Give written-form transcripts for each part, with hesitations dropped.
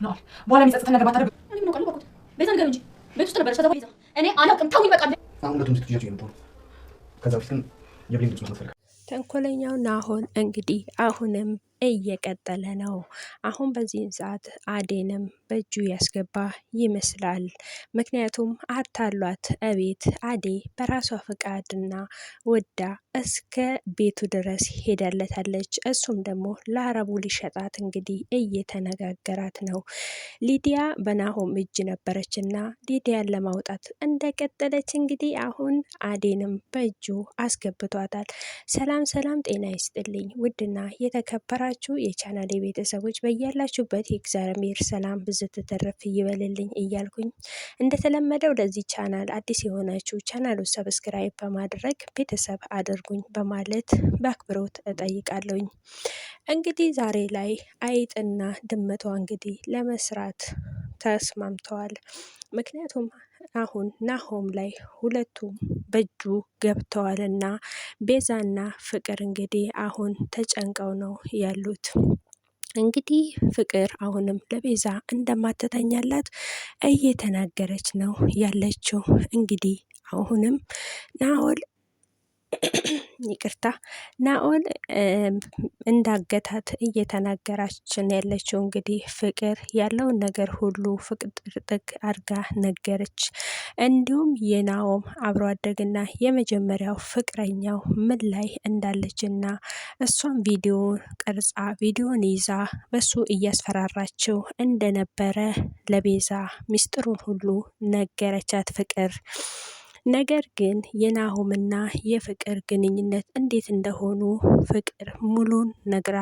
ናኦል በኋላ የሚጸጽተን ነገር ባታደርግ እኔ ምን አውቃለሁ። ቤዛ ንገሪው እንጂ ቤት ውስጥ ነበረች። ከዛ ቤዛ እኔ አላውቅም ተውኝ በቃ። አሁን ሁለቱም ሴቶች ይዘው ነው። ከዛ በፊት ግን የብሌን ድምጽ መስማት ፈልጋለሁ። ተንኮለኛው ናሆል እንግዲህ አሁንም እየቀጠለ ነው። አሁን በዚህን ሰዓት አዴንም በእጁ ያስገባ ይመስላል። ምክንያቱም አታሏት እቤት አዴ በራሷ ፈቃድና ወዳ እስከ ቤቱ ድረስ ሄዳለታለች። እሱም ደግሞ ለአረቡ ሊሸጣት እንግዲህ እየተነጋገራት ነው። ሊዲያ በናሆም እጅ ነበረችና ሊዲያን ለማውጣት እንደቀጠለች እንግዲህ አሁን አዴንም በእጁ አስገብቷታል። ሰላም ሰላም፣ ጤና ይስጥልኝ ውድና የተከበራችሁ የቻናሌ ቤተሰቦች በያላችሁበት የእግዚአብሔር ሰላም ብዝት ተረፍ ይበልልኝ እያልኩኝ እንደተለመደው ለዚህ ቻናል አዲስ የሆናችሁ ቻናሉ ሰብስክራይብ በማድረግ ቤተሰብ አድርጉኝ በማለት በአክብሮት እጠይቃለሁኝ። እንግዲህ ዛሬ ላይ አይጥና ድመቷ እንግዲህ ለመስራት ተስማምተዋል። ምክንያቱም አሁን ናሆም ላይ ሁለቱም በእጁ ገብተዋልና ቤዛና ፍቅር እንግዲህ አሁን ተጨንቀው ነው ያሉት። እንግዲህ ፍቅር አሁንም ለቤዛ እንደማትተኛላት እየተናገረች ነው ያለችው። እንግዲህ አሁንም ናኦል ይቅርታ ናኦል እንዳገታት እየተናገራችን ያለችው እንግዲህ ፍቅር ያለውን ነገር ሁሉ ፍቅር ጥቅ አድርጋ ነገረች። እንዲሁም የናኦም አብሮ አደግና የመጀመሪያው ፍቅረኛው ምን ላይ እንዳለችና እሷም ቪዲዮ ቀርጻ ቪዲዮን ይዛ በሱ እያስፈራራችው እንደነበረ ለቤዛ ሚስጥሩን ሁሉ ነገረቻት ፍቅር። ነገር ግን የናሆምና የፍቅር ግንኙነት እንዴት እንደሆኑ ፍቅር ሙሉን ነግራ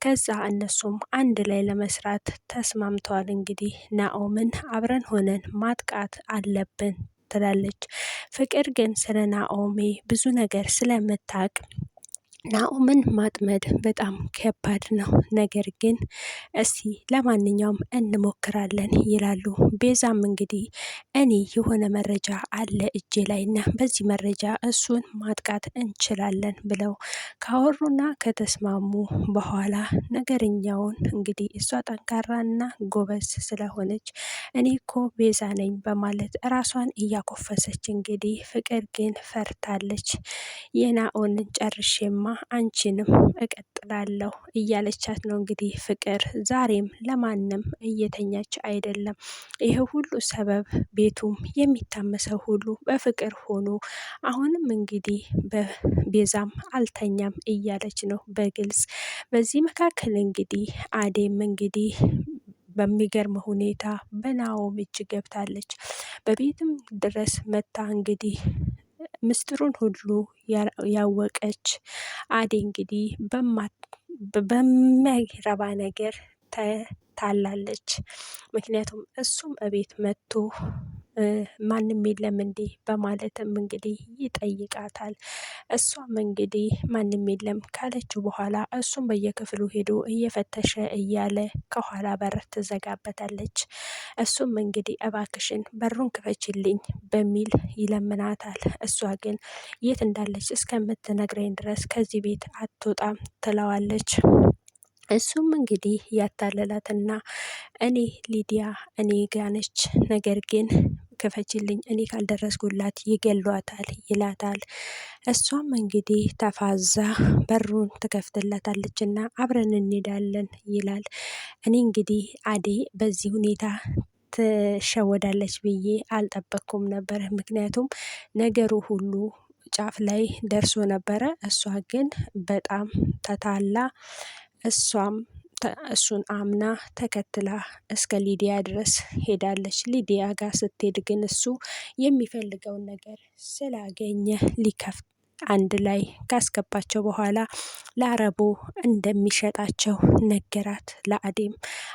ከዛ እነሱም አንድ ላይ ለመስራት ተስማምተዋል። እንግዲህ ናኦምን አብረን ሆነን ማጥቃት አለብን ትላለች። ፍቅር ግን ስለ ናኦሜ ብዙ ነገር ስለምታቅ ናኦምን ማጥመድ በጣም ከባድ ነው። ነገር ግን እስቲ ለማንኛውም እንሞክራለን ይላሉ። ቤዛም እንግዲህ እኔ የሆነ መረጃ አለ እጄ ላይና በዚህ መረጃ እሱን ማጥቃት እንችላለን ብለው ካወሩና ከተስማሙ በኋላ ነገርኛውን እንግዲህ እሷ ጠንካራና ጎበዝ ስለሆነች እኔ እኮ ቤዛ ነኝ በማለት ራሷን እያኮፈሰች እንግዲህ ፍቅር ግን ፈርታለች። የናኦልን ጨርሼማ አንቺንም እቀጥላለሁ እያለቻት ነው እንግዲህ ፍቅር ዛሬም ለማንም እየተኛች አይደለም። ይሄ ሁሉ ሰበብ ቤቱም የሚታመሰው ሁሉ በፍቅር ሆኖ አሁንም እንግዲህ በቤዛም አልተኛም እያለች ነው በግልጽ። በዚህ መካከል እንግዲህ አዴም እንግዲህ በሚገርም ሁኔታ በናኦም እጅ ገብታለች። በቤትም ድረስ መታ እንግዲህ ምስጢሩን ሁሉ ያወቀች አዴ እንግዲህ በማይረባ ነገር ታላለች። ምክንያቱም እሱም እቤት መጥቶ ማንም የለም እንዴ በማለትም እንግዲህ ይጠይቃታል። እሷም እንግዲህ ማንም የለም ካለችው በኋላ እሱም በየክፍሉ ሄዶ እየፈተሸ እያለ ከኋላ በር ትዘጋበታለች። እሱም እንግዲህ እባክሽን በሩን ክፈችልኝ በሚል ይለምናታል። እሷ ግን የት እንዳለች እስከምትነግረኝ ድረስ ከዚህ ቤት አትወጣም ትለዋለች። እሱም እንግዲህ ያታለላትና እኔ ሊዲያ እኔ ጋነች፣ ነገር ግን ክፈችልኝ እኔ ካልደረስኩላት ይገሏታል ይላታል። እሷም እንግዲህ ተፋዛ በሩን ትከፍትለታለች እና አብረን እንሄዳለን ይላል። እኔ እንግዲህ አዴ በዚህ ሁኔታ ትሸወዳለች ብዬ አልጠበቅኩም ነበር። ምክንያቱም ነገሩ ሁሉ ጫፍ ላይ ደርሶ ነበረ። እሷ ግን በጣም ተታላ እሷም እሱን አምና ተከትላ እስከ ሊዲያ ድረስ ሄዳለች። ሊዲያ ጋር ስትሄድ ግን እሱ የሚፈልገውን ነገር ስላገኘ ሊከፍት አንድ ላይ ካስገባቸው በኋላ ለአረቡ እንደሚሸጣቸው ነገራት ለአዴም።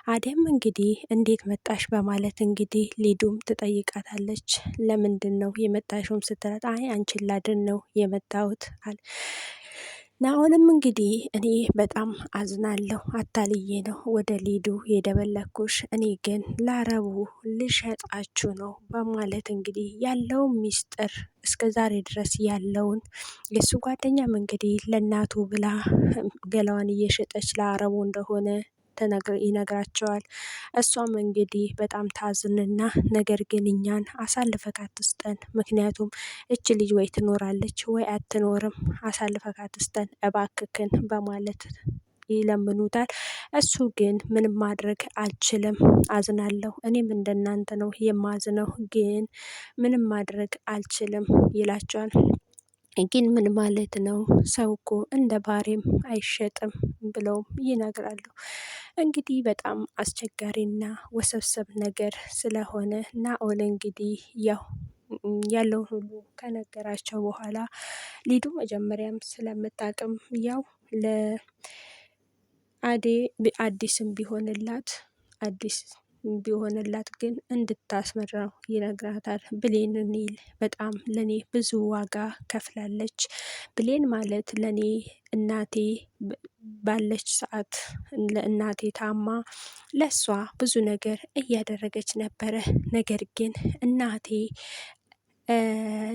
አዴም እንግዲህ እንዴት መጣሽ በማለት እንግዲህ ሊዱም ትጠይቃታለች። ለምንድን ነው የመጣሽውም ስትላት አይ አንቺን ላድን ነው የመጣሁት አለ። ናኦልም እንግዲህ እኔ በጣም አዝናለሁ፣ አታልዬ ነው ወደ ሊዱ የደበለኩሽ፣ እኔ ግን ለአረቡ ልሸጣችሁ ነው በማለት እንግዲህ ያለውን ሚስጥር እስከ ዛሬ ድረስ ያለውን የእሱ ጓደኛም እንግዲህ ለእናቱ ብላ ገላዋን እየሸጠች ለአረቡ እንደሆነ ይነግራቸዋል። እሷም እንግዲህ በጣም ታዝንና ነገር ግን እኛን አሳልፈክ አትስጠን፣ ምክንያቱም እች ልጅ ወይ ትኖራለች ወይ አትኖርም፣ አሳልፈክ አትስጠን እባክክን በማለት ይለምኑታል። እሱ ግን ምንም ማድረግ አልችልም፣ አዝናለሁ፣ እኔም እንደናንተ ነው የማዝነው፣ ግን ምንም ማድረግ አልችልም ይላቸዋል። ግን ምን ማለት ነው? ሰው እኮ እንደ ባሬም አይሸጥም ብለውም ይነግራሉ። እንግዲህ በጣም አስቸጋሪና ወሰብሰብ ነገር ስለሆነ ናኦል እንግዲህ ያለውን ሁሉ ከነገራቸው በኋላ ሊዱ መጀመሪያም ስለምታቅም ለአዴ አዲስ ቢሆንላት ግን እንድታስመራው ይነግራታል። ብሌን ኒል በጣም ለኔ ብዙ ዋጋ ከፍላለች። ብሌን ማለት ለኔ እናቴ ባለች ሰዓት ለእናቴ ታማ ለሷ ብዙ ነገር እያደረገች ነበረ። ነገር ግን እናቴ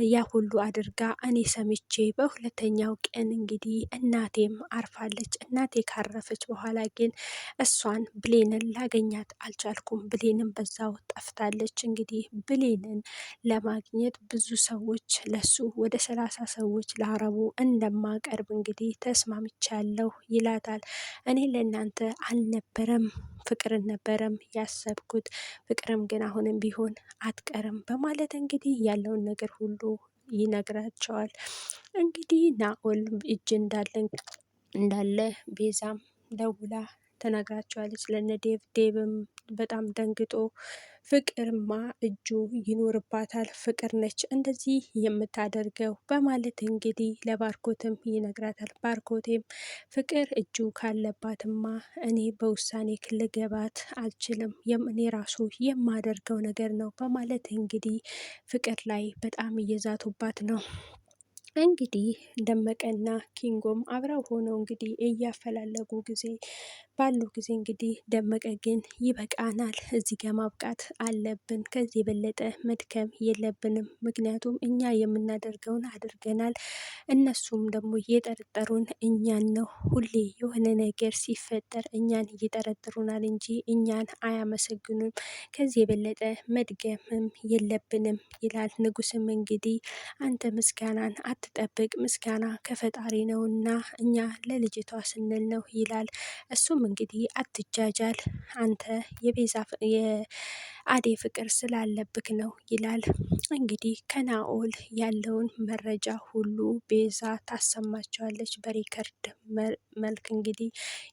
ያ ሁሉ አድርጋ እኔ ሰምቼ በሁለተኛው ቀን እንግዲህ እናቴም አርፋለች። እናቴ ካረፈች በኋላ ግን እሷን ብሌንን ላገኛት አልቻልኩም። ብሌንን በዛው ጠፍታለች። እንግዲህ ብሌንን ለማግኘት ብዙ ሰዎች ለሱ ወደ 30 ሰዎች ለአረቡ እንደማቀርብ እንግዲህ ተስማምቻለሁ ይላታል። እኔ ለእናንተ አልነበረም ፍቅርን ነበረም ያሰብኩት፣ ፍቅርም ግን አሁንም ቢሆን አትቀርም በማለት እንግዲህ ያለውን ነገር ሁሉ ይነግራቸዋል። እንግዲህ ናኦል እጅ እንዳለ ቤዛም ደውላ ተነግራቸዋለች ለነ ዴቭ። ዴቭም በጣም ደንግጦ ፍቅርማ እጁ ይኖርባታል፣ ፍቅር ነች እንደዚህ የምታደርገው በማለት እንግዲህ ለባርኮትም ይነግራታል። ባርኮቴም ፍቅር እጁ ካለባትማ እኔ በውሳኔ ልገባት አልችልም፣ እኔ ራሱ የማደርገው ነገር ነው በማለት እንግዲህ ፍቅር ላይ በጣም እየዛቱባት ነው። እንግዲህ ደመቀና ኪንጎም አብረው ሆነው እንግዲህ እያፈላለጉ ባሉ ጊዜ እንግዲህ ደመቀ ግን ይበቃናል፣ እዚህ ጋር ማብቃት አለብን፣ ከዚህ የበለጠ መድከም የለብንም፣ ምክንያቱም እኛ የምናደርገውን አድርገናል፣ እነሱም ደግሞ እየጠረጠሩን እኛን ነው፣ ሁሌ የሆነ ነገር ሲፈጠር እኛን እየጠረጥሩናል እንጂ እኛን አያመሰግኑም፣ ከዚህ የበለጠ መድገምም የለብንም ይላል። ንጉስም እንግዲህ አንተ ምስጋናን አትጠብቅ፣ ምስጋና ከፈጣሪ ነውና እኛ ለልጅቷ ስንል ነው ይላል። እሱም እንግዲህ አትጃጃል፣ አንተ የአዴ ፍቅር ስላለብክ ነው ይላል። እንግዲህ ከናኦል ያለውን መረጃ ሁሉ ቤዛ ታሰማቸዋለች በሪከርድ መልክ። እንግዲህ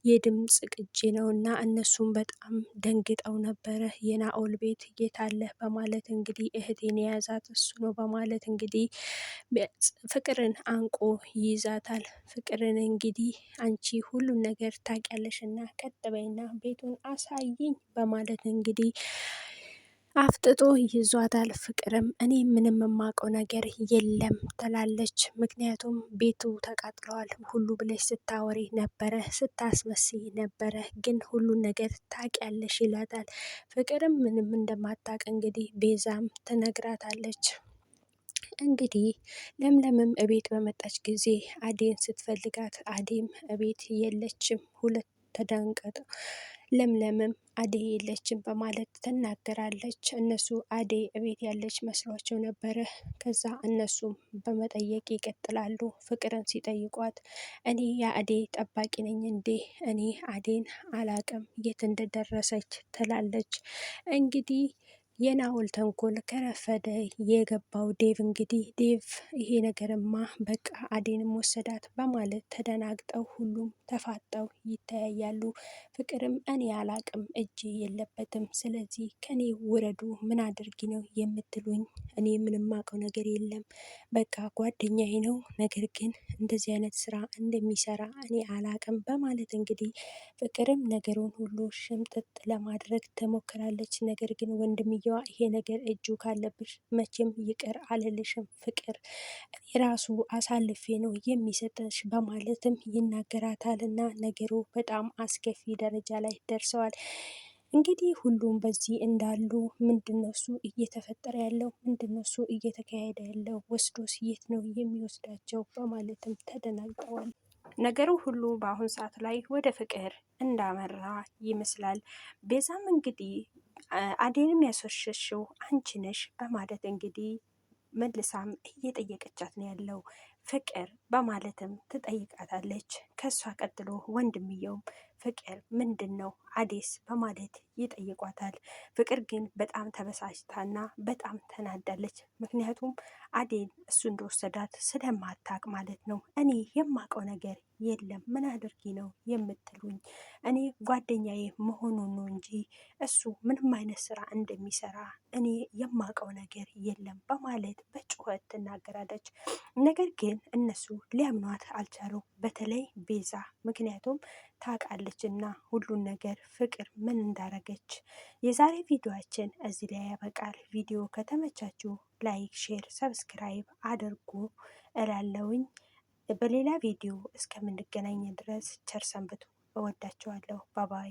የድምፅ ቅጂ ነው እና እነሱም በጣም ደንግጠው ነበረ። የናኦል ቤት የታለህ በማለት እንግዲህ እህቴን የያዛት እሱ ነው በማለት እንግዲህ ፍቅርን አንቆ ይይዛታል። ፍቅርን እንግዲህ አንቺ ሁሉን ነገር ታውቂያለሽ እና ቀጥ በይና ቤቱን አሳይኝ በማለት እንግዲህ አፍጥጦ ይዟታል። ፍቅርም እኔ ምንም የማውቀው ነገር የለም ትላለች። ምክንያቱም ቤቱ ተቃጥለዋል ሁሉ ብለሽ ስታወሪ ነበረ፣ ስታስመስይ ነበረ፣ ግን ሁሉን ነገር ታውቂያለሽ ይላታል። ፍቅርም ምንም እንደማታውቅ እንግዲህ ቤዛም ትነግራታለች። እንግዲህ ለምለምም እቤት በመጣች ጊዜ አዴን ስትፈልጋት አዴም እቤት የለችም። ሁለት ተደንቀጥ ለምለምም አዴ የለችም በማለት ትናገራለች። እነሱ አዴ እቤት ያለች መስሏቸው ነበረ። ከዛ እነሱም በመጠየቅ ይቀጥላሉ። ፍቅርን ሲጠይቋት እኔ የአዴ ጠባቂ ነኝ እንዴ? እኔ አዴን አላቅም የት እንደደረሰች ትላለች። እንግዲህ የናኦል ተንኮል ከረፈደ የገባው ዴቭ እንግዲህ ዴቭ ይሄ ነገርማ በቃ አዴንም ወሰዳት በማለት ተደናግጠው ሁሉም ተፋጠው ይተያያሉ። ፍቅርም እኔ አላቅም እጅ የለበትም፣ ስለዚህ ከኔ ውረዱ፣ ምን አድርጊ ነው የምትሉኝ? እኔ ምንም አውቀው ነገር የለም፣ በቃ ጓደኛዬ ነው፣ ነገር ግን እንደዚህ አይነት ስራ እንደሚሰራ እኔ አላቅም በማለት እንግዲህ ፍቅርም ነገሩን ሁሉ ሽምጥጥ ለማድረግ ትሞክራለች። ነገር ግን ወንድምየዋ ይሄ ነገር እጁ ካለብሽ መቼም ይቅር አልልሽም ፍቅር የራሱ አሳልፌ ነው የሚሰጠሽ በማለትም ይናገራታል። እና ነገሩ በጣም አስከፊ ደረጃ ላይ ደርሰዋል። እንግዲህ ሁሉም በዚህ እንዳሉ ምንድነው እሱ እየተፈጠረ ያለው? ምንድነው እሱ እየተካሄደ ያለው? ወስዶስ የት ነው የሚወስዳቸው? በማለትም ተደናግጠዋል። ነገሩ ሁሉ በአሁን ሰዓት ላይ ወደ ፍቅር እንዳመራ ይመስላል። ቤዛም እንግዲህ አዴንም ያስወሸሽው አንቺ ነሽ በማለት እንግዲህ መልሳም እየጠየቀቻት ነው ያለው ፍቅር በማለትም ትጠይቃታለች። ከሷ ቀጥሎ ወንድምየውም ፍቅር ምንድን ነው አዴስ በማለት ይጠይቋታል። ፍቅር ግን በጣም ተበሳጭታና በጣም ተናዳለች። ምክንያቱም አዴን እሱ እንደወሰዳት ስለማታቅ ማለት ነው። እኔ የማውቀው ነገር የለም ምን አድርጊ ነው የምትሉኝ? እኔ ጓደኛዬ መሆኑን ነው እንጂ እሱ ምንም አይነት ስራ እንደሚሰራ እኔ የማውቀው ነገር የለም በማለት በጩኸት ትናገራለች። ነገር ግን እነሱ ሊያምኗት አልቻሉ፣ በተለይ ቤዛ። ምክንያቱም ታውቃለች እና ሁሉን ነገር ፍቅር ምን እንዳረገች። የዛሬ ቪዲዮአችን እዚህ ላይ ያበቃል። ቪዲዮ ከተመቻችሁ ላይክ፣ ሼር፣ ሰብስክራይብ አድርጉ እላለውኝ። በሌላ ቪዲዮ እስከምንገናኝ ድረስ ቸር ሰንብቱ። እወዳችኋለሁ። ባባይ